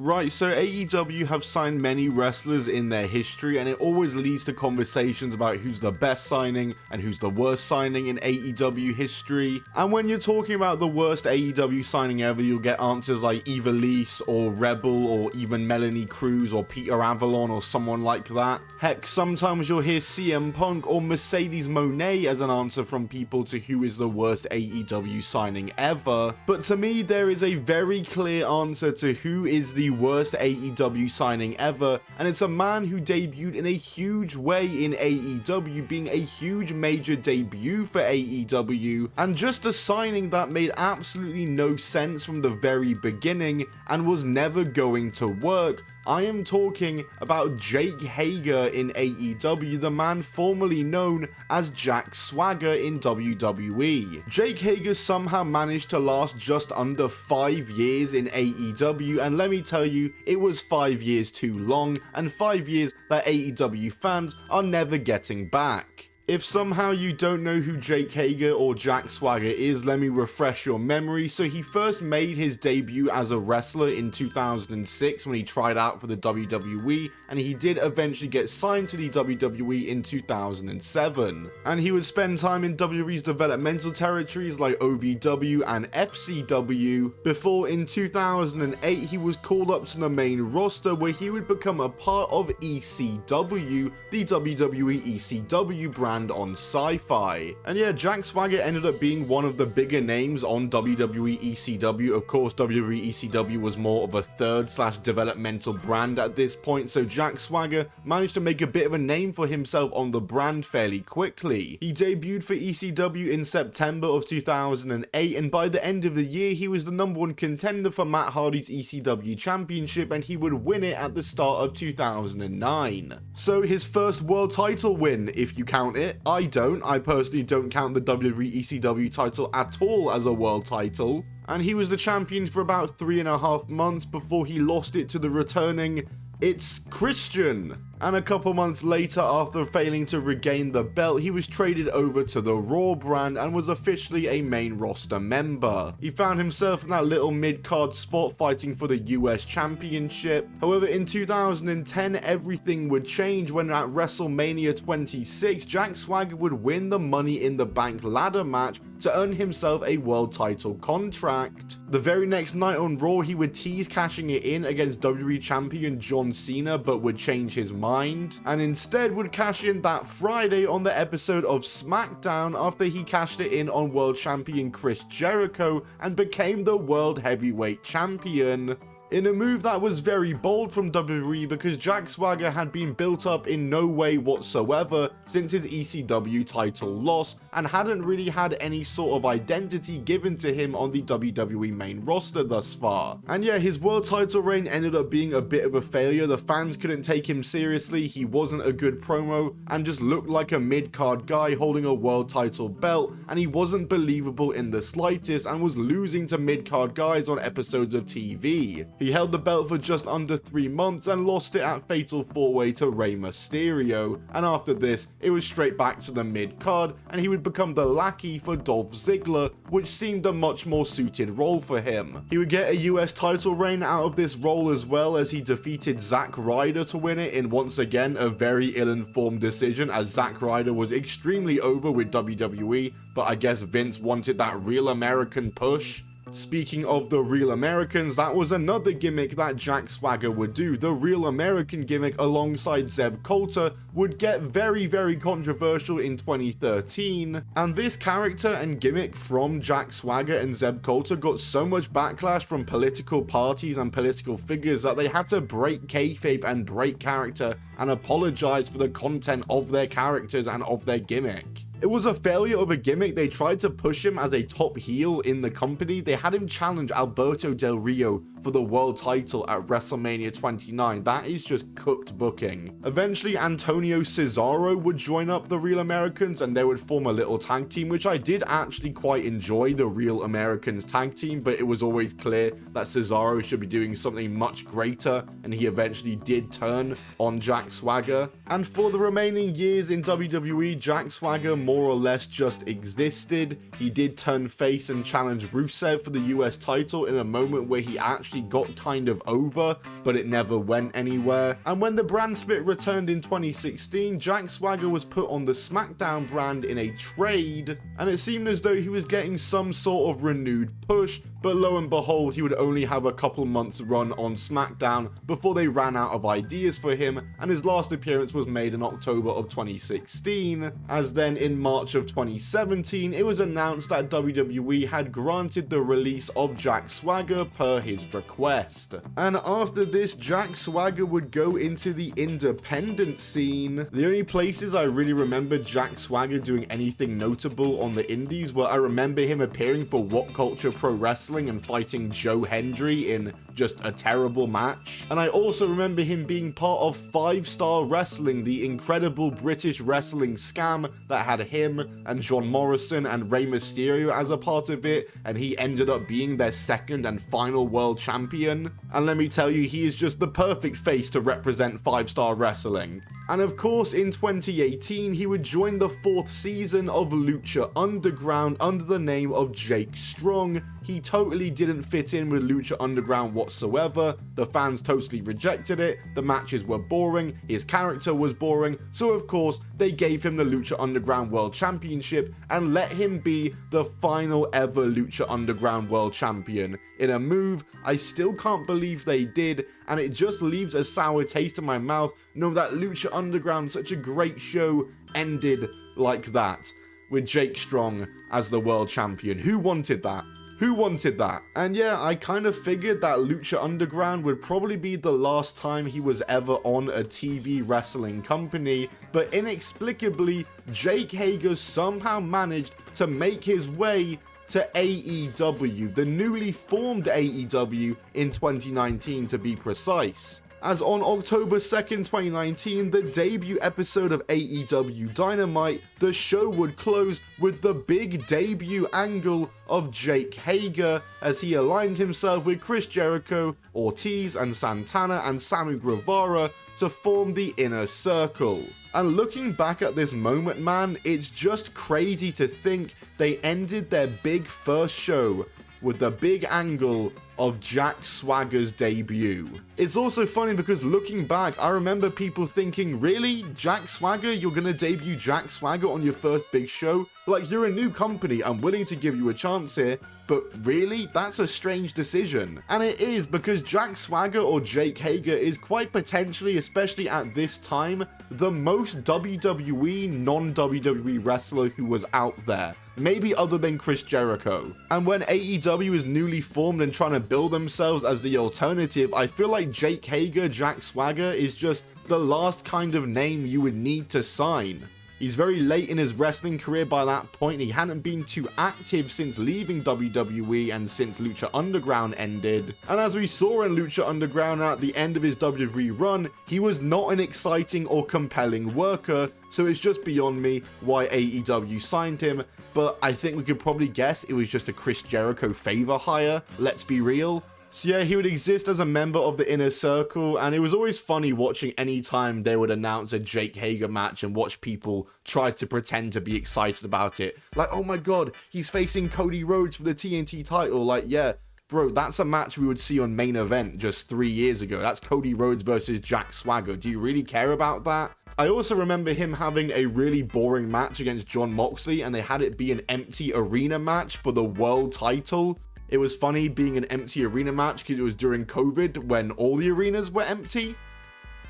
Right, so AEW have signed many wrestlers in their history, and it always leads to conversations about who's the best signing and who's the worst signing in AEW history. And when you're talking about the worst AEW signing ever, you'll get answers like Ivelisse or Rebel or even Melanie Cruz or Peter Avalon or someone like that. Heck, sometimes you'll hear CM Punk or Mercedes Mone as an answer from people to who is the worst AEW signing ever. But to me, there is a very clear answer to who is the worst AEW signing ever, and it's a man who debuted in a huge way in AEW, being a huge major debut for AEW, and just a signing that made absolutely no sense from the very beginning and was never going to work. I am talking about Jake Hager in AEW, the man formerly known as Jack Swagger in WWE. Jake Hager somehow managed to last just under 5 years in AEW, and let me tell you, it was 5 years too long, and 5 years that AEW fans are never getting back. If somehow you don't know who Jake Hager or Jack Swagger is, let me refresh your memory. So he first made his debut as a wrestler in 2006 when he tried out for the WWE, and he did eventually get signed to the WWE in 2007. And he would spend time in WWE's developmental territories like OVW and FCW, before in 2008 he was called up to the main roster where he would become a part of ECW, the WWE ECW brand on Sci-Fi. And yeah, Jack Swagger ended up being one of the bigger names on WWE ECW. Of course, WWE ECW was more of a third/developmental brand at this point, so Jack Swagger managed to make a bit of a name for himself on the brand fairly quickly. He debuted for ECW in September of 2008, and by the end of the year, he was the #1 contender for Matt Hardy's ECW Championship, and he would win it at the start of 2009. So his first world title win, if you count it. I don't. I personally don't count the WWE ECW title at all as a world title. And he was the champion for about 3.5 months before he lost it to the returning It's Christian. And a couple months later, after failing to regain the belt, he was traded over to the Raw brand and was officially a main roster member. He found himself in that little mid-card spot fighting for the US Championship. However, in 2010, everything would change when at WrestleMania 26, Jack Swagger would win the Money in the Bank ladder match to earn himself a world title contract. The very next night on Raw, he would tease cashing it in against WWE Champion John Cena, but would change his mind, and instead would cash in that Friday on the episode of SmackDown after he cashed it in on World Champion Chris Jericho and became the World Heavyweight Champion. In a move that was very bold from WWE because Jack Swagger had been built up in no way whatsoever since his ECW title loss and hadn't really had any sort of identity given to him on the WWE main roster thus far. And yeah, his world title reign ended up being a bit of a failure. The fans couldn't take him seriously, he wasn't a good promo and just looked like a mid-card guy holding a world title belt, and he wasn't believable in the slightest and was losing to mid-card guys on episodes of TV. He held the belt for just under 3 months and lost it at Fatal 4-Way to Rey Mysterio, and after this, it was straight back to the mid-card, and he would become the lackey for Dolph Ziggler, which seemed a much more suited role for him. He would get a US title reign out of this role as well, as he defeated Zack Ryder to win it in once again a very ill-informed decision, as Zack Ryder was extremely over with WWE, but I guess Vince wanted that real American push. Speaking of the Real Americans, that was another gimmick that Jack Swagger would do. The Real American gimmick alongside Zeb Coulter would get very, very controversial in 2013, and this character and gimmick from Jack Swagger and Zeb Coulter got so much backlash from political parties and political figures that they had to break kayfabe and break character and apologize for the content of their characters and of their gimmick. It was a failure of a gimmick. They tried to push him as a top heel in the company. They had him challenge Alberto Del Rio for the world title at WrestleMania 29. That is just cooked booking. Eventually, Antonio Cesaro would join up the Real Americans and they would form a little tag team, which I did actually quite enjoy, the Real Americans tag team, but it was always clear that Cesaro should be doing something much greater, and he eventually did turn on Jack Swagger. And for the remaining years in WWE, Jack Swagger more or less just existed. He did turn face and challenge Rusev for the US title in a moment where he actually actually got kind of over, but it never went anywhere. And when the brand split returned in 2016, Jack Swagger was put on the SmackDown brand in a trade, and it seemed as though he was getting some sort of renewed push, but lo and behold, he would only have a couple months run on SmackDown before they ran out of ideas for him, and his last appearance was made in October of 2016, as then in March of 2017, it was announced that WWE had granted the release of Jack Swagger per his request. And after this, Jack Swagger would go into the independent scene. The only places I really remember Jack Swagger doing anything notable on the indies were I remember him appearing for What Culture Pro Wrestling and fighting Joe Hendry in just a terrible match. And I also remember him being part of 5 Star Wrestling, the incredible British wrestling scam that had him and John Morrison and Rey Mysterio as a part of it, and he ended up being their second and final world champion. And let me tell you, he is just the perfect face to represent 5 Star Wrestling. And of course, in 2018, he would join the 4th season of Lucha Underground under the name of Jake Strong. He totally didn't fit in with Lucha Underground whatsoever. The fans totally rejected it. The matches were boring. His character was boring. So of course, they gave him the Lucha Underground World Championship and let him be the final ever Lucha Underground World Champion. In a move I still can't believe they did, and it just leaves a sour taste in my mouth knowing that Lucha Underground, such a great show, ended like that, with Jake Strong as the world champion. Who wanted that? Who wanted that? And yeah, I kind of figured that Lucha Underground would probably be the last time he was ever on a TV wrestling company, but inexplicably, Jake Hager somehow managed to make his way to AEW, the newly formed AEW in 2019 to be precise. As on October 2nd, 2019, the debut episode of AEW Dynamite, the show would close with the big debut angle of Jake Hager as he aligned himself with Chris Jericho, Ortiz and Santana and Sammy Guevara to form the Inner Circle. And looking back at this moment, man, it's just crazy to think they ended their big first show with the big angle of Jack Swagger's debut. It's also funny because looking back, I remember people thinking, really? Jack Swagger? You're gonna debut Jack Swagger on your first big show? Like, you're a new company, I'm willing to give you a chance here, but really? That's a strange decision. And it is, because Jack Swagger or Jake Hager is quite potentially, especially at this time, the most WWE non-WWE wrestler who was out there. Maybe other than Chris Jericho. And when AEW is newly formed and trying to build themselves as the alternative, I feel like Jake Hager, Jack Swagger is just the last kind of name you would need to sign. He's very late in his wrestling career by that point. He hadn't been too active since leaving WWE and since Lucha Underground ended. And as we saw in Lucha Underground at the end of his WWE run, he was not an exciting or compelling worker, so it's just beyond me why AEW signed him, but I think we could probably guess it was just a Chris Jericho favor hire, let's be real. So yeah, he would exist as a member of the Inner Circle, and it was always funny watching any time they would announce a Jake Hager match and watch people try to pretend to be excited about it. Like, oh my god, he's facing Cody Rhodes for the TNT title. Like, yeah, bro, that's a match we would see on Main Event just 3 years ago. That's Cody Rhodes versus Jack Swagger. Do you really care about that? I also remember him having a really boring match against Jon Moxley, and they had it be an empty arena match for the world title. It was funny being an empty arena match because it was during COVID when all the arenas were empty.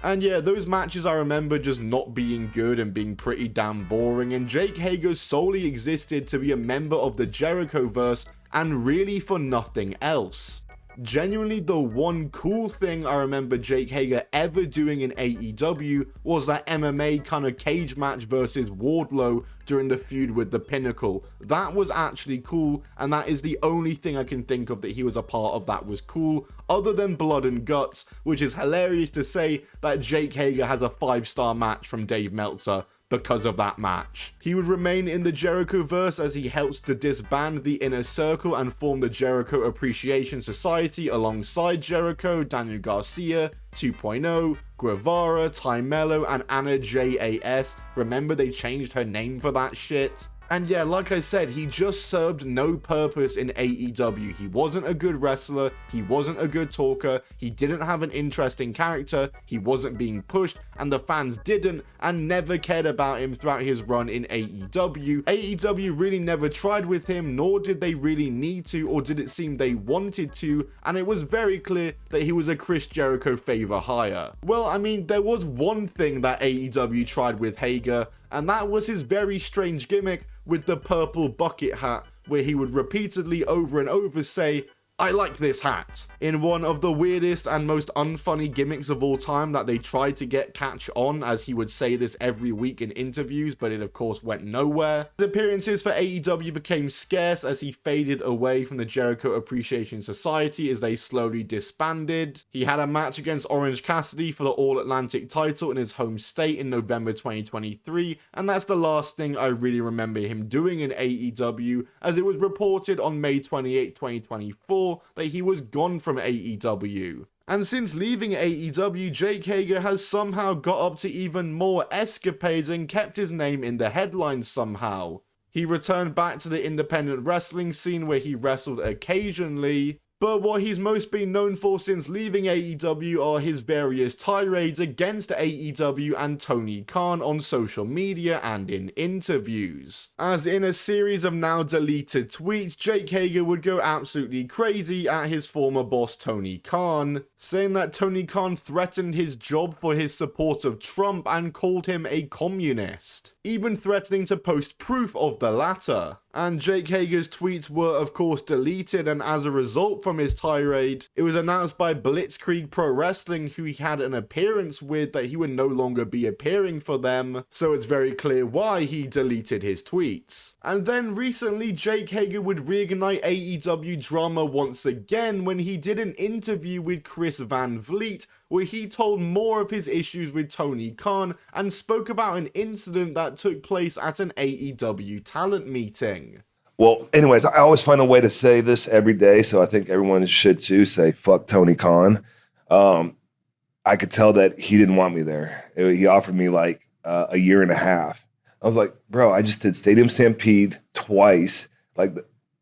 And yeah, those matches I remember just not being good and being pretty damn boring, and Jake Hager solely existed to be a member of the Jerichoverse and really for nothing else. Genuinely, the one cool thing I remember Jake Hager ever doing in AEW was that MMA kind of cage match versus Wardlow during the feud with The Pinnacle. That was actually cool, and that is the only thing I can think of that he was a part of that was cool, other than Blood and Guts, which is hilarious to say that Jake Hager has a 5-star match from Dave Meltzer because of that match. He would remain in the Jerichoverse as he helps to disband the Inner Circle and form the Jericho Appreciation Society alongside Jericho, Daniel Garcia, 2.0, Guevara, Ty Mello, and Anna JAS. Remember they changed her name for that shit? And yeah, like I said, he just served no purpose in AEW. He wasn't a good wrestler, he wasn't a good talker, he didn't have an interesting character, he wasn't being pushed, and the fans didn't and never cared about him throughout his run in AEW. AEW really never tried with him, nor did they really need to, or did it seem they wanted to, and it was very clear that he was a Chris Jericho favor hire. Well, I mean, there was one thing that AEW tried with Hager, and that was his very strange gimmick with the purple bucket hat, where he would repeatedly over and over say, "I like this hat," in one of the weirdest and most unfunny gimmicks of all time that they tried to get Catch on, as he would say this every week in interviews, but it of course went nowhere. His appearances for AEW became scarce as he faded away from the Jericho Appreciation Society as they slowly disbanded. He had a match against Orange Cassidy for the All-Atlantic title in his home state in November 2023, and that's the last thing I really remember him doing in AEW, as it was reported on May 28, 2024, that he was gone from AEW. And since leaving AEW, Jake Hager has somehow got up to even more escapades and kept his name in the headlines somehow. He returned back to the independent wrestling scene where he wrestled occasionally, but what he's most been known for since leaving AEW are his various tirades against AEW and Tony Khan on social media and in interviews. As in a series of now deleted tweets, Jake Hager would go absolutely crazy at his former boss Tony Khan, saying that Tony Khan threatened his job for his support of Trump and called him a communist, even threatening to post proof of the latter. And Jake Hager's tweets were of course deleted, and as a result from his tirade, it was announced by Blitzkrieg Pro Wrestling, who he had an appearance with, that he would no longer be appearing for them, so it's very clear why he deleted his tweets. And then recently, Jake Hager would reignite AEW drama once again when he did an interview with Chris Van Vliet, where he told more of his issues with Tony Khan and spoke about an incident that took place at an AEW talent meeting. Well, anyways, I always find a way to say this every day, so I think everyone should too, say fuck Tony Khan. I could tell that he didn't want me there. He offered me like a year and a half. I was like, bro, I just did Stadium Stampede twice. Like,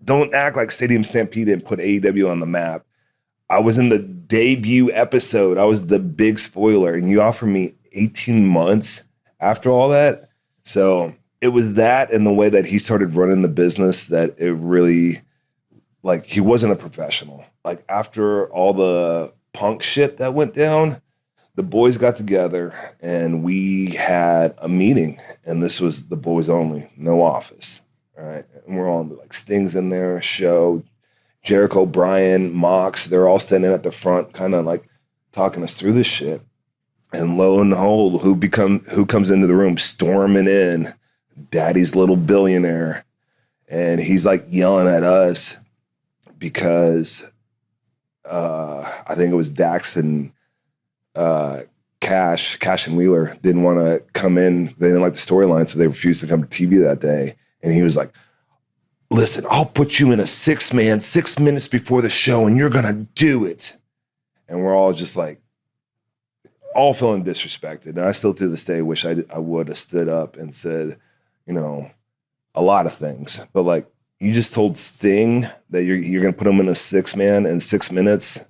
don't act like Stadium Stampede didn't put AEW on the map. I was in the debut episode. I was the big spoiler, and you offered me 18 months after all that. So it was that and the way that he started running the business that it really, like, he wasn't a professional. Like, after all the Punk shit that went down, the boys got together and we had a meeting, and this was the boys only, no office. All right. And we're all like Sting's in there, Show, Jericho, Bryan, Mox, they're all standing at the front, kind of like talking us through this shit. And lo and behold, who comes into the room storming in? Daddy's little billionaire. And he's like yelling at us because I think it was Dax and Cash and Wheeler didn't want to come in. They didn't like the storyline, so they refused to come to TV that day. And he was like, listen, I'll put you in a 6-man 6 minutes before the show, and you're going to do it. And we're all just like, all feeling disrespected. And I still to this day wish I would have stood up and said, you know, a lot of things. But like, you just told Sting that you're going to put him in a 6-man in 6 minutes,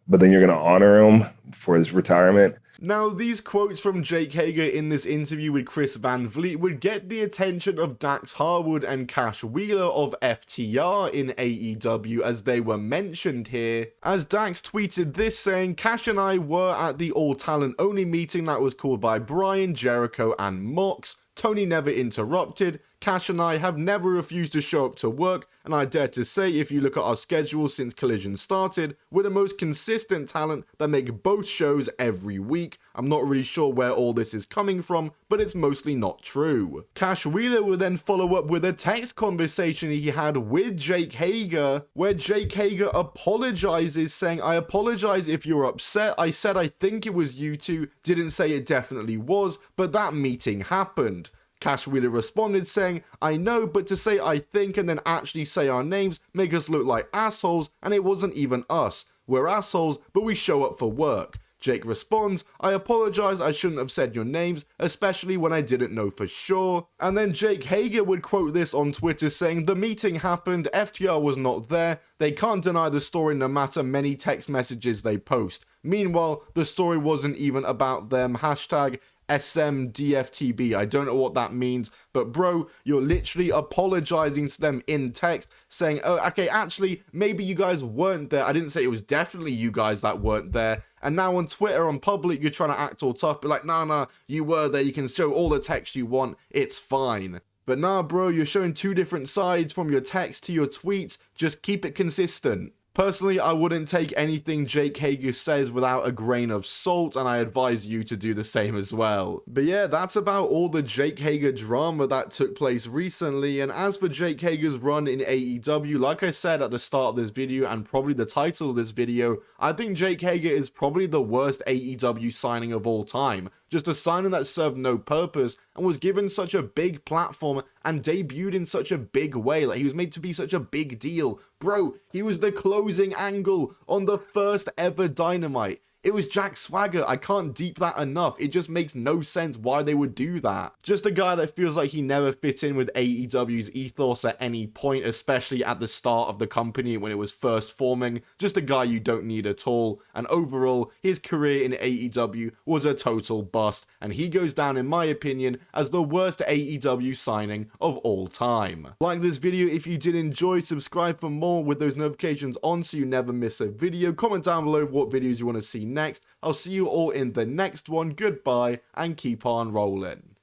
but then you're going to honor him for his retirement. Now, these quotes from Jake Hager in this interview with Chris Van Vliet would get the attention of Dax Harwood and Cash Wheeler of FTR in AEW, as they were mentioned here, as Dax tweeted this saying, Cash and I were at the all-talent only meeting that was called by Bryan, Jericho, and Mox. Tony never interrupted. Cash and I have never refused to show up to work, and I dare to say, if you look at our schedule since Collision started, we're the most consistent talent that make both shows every week. I'm not really sure where all this is coming from, but it's mostly not true. Cash Wheeler would then follow up with a text conversation he had with Jake Hager, where Jake Hager apologizes, saying, I apologize if you're upset. I said I think it was you two, didn't say it definitely was, but that meeting happened. Cash Wheeler responded saying, I know, but to say I think and then actually say our names make us look like assholes, and it wasn't even us. We're assholes, but we show up for work. Jake responds, "I apologize, I shouldn't have said your names, especially when I didn't know for sure." And then Jake Hager would quote this on Twitter saying, "The meeting happened, FTR was not there, they can't deny the story no matter many text messages they post. Meanwhile, the story wasn't even about them, hashtag SMDFTB. I don't know what that means, but bro, you're literally apologizing to them in text, saying, oh, okay, actually, maybe you guys weren't there. I didn't say it was definitely you guys that weren't there. And now on Twitter, on public, you're trying to act all tough, but like, nah, you were there. You can show all the text you want. It's fine. But nah, bro, you're showing two different sides from your text to your tweets. Just keep it consistent." Personally, I wouldn't take anything Jake Hager says without a grain of salt, and I advise you to do the same as well. But yeah, that's about all the Jake Hager drama that took place recently, and as for Jake Hager's run in AEW, like I said at the start of this video, and probably the title of this video, I think Jake Hager is probably the worst AEW signing of all time. Just a signing that served no purpose, and was given such a big platform, and debuted in such a big way, like he was made to be such a big deal. Bro, he was the closing angle on the first ever Dynamite. It was Jack Swagger. I can't deep that enough. It just makes no sense why they would do that. Just a guy that feels like he never fit in with AEW's ethos at any point, especially at the start of the company when it was first forming. Just a guy you don't need at all. And overall, his career in AEW was a total bust. And he goes down, in my opinion, as the worst AEW signing of all time. Like this video if you did enjoy, subscribe for more with those notifications on so you never miss a video. Comment down below what videos you want to see next. I'll see you all in the next one. Goodbye and keep on rolling.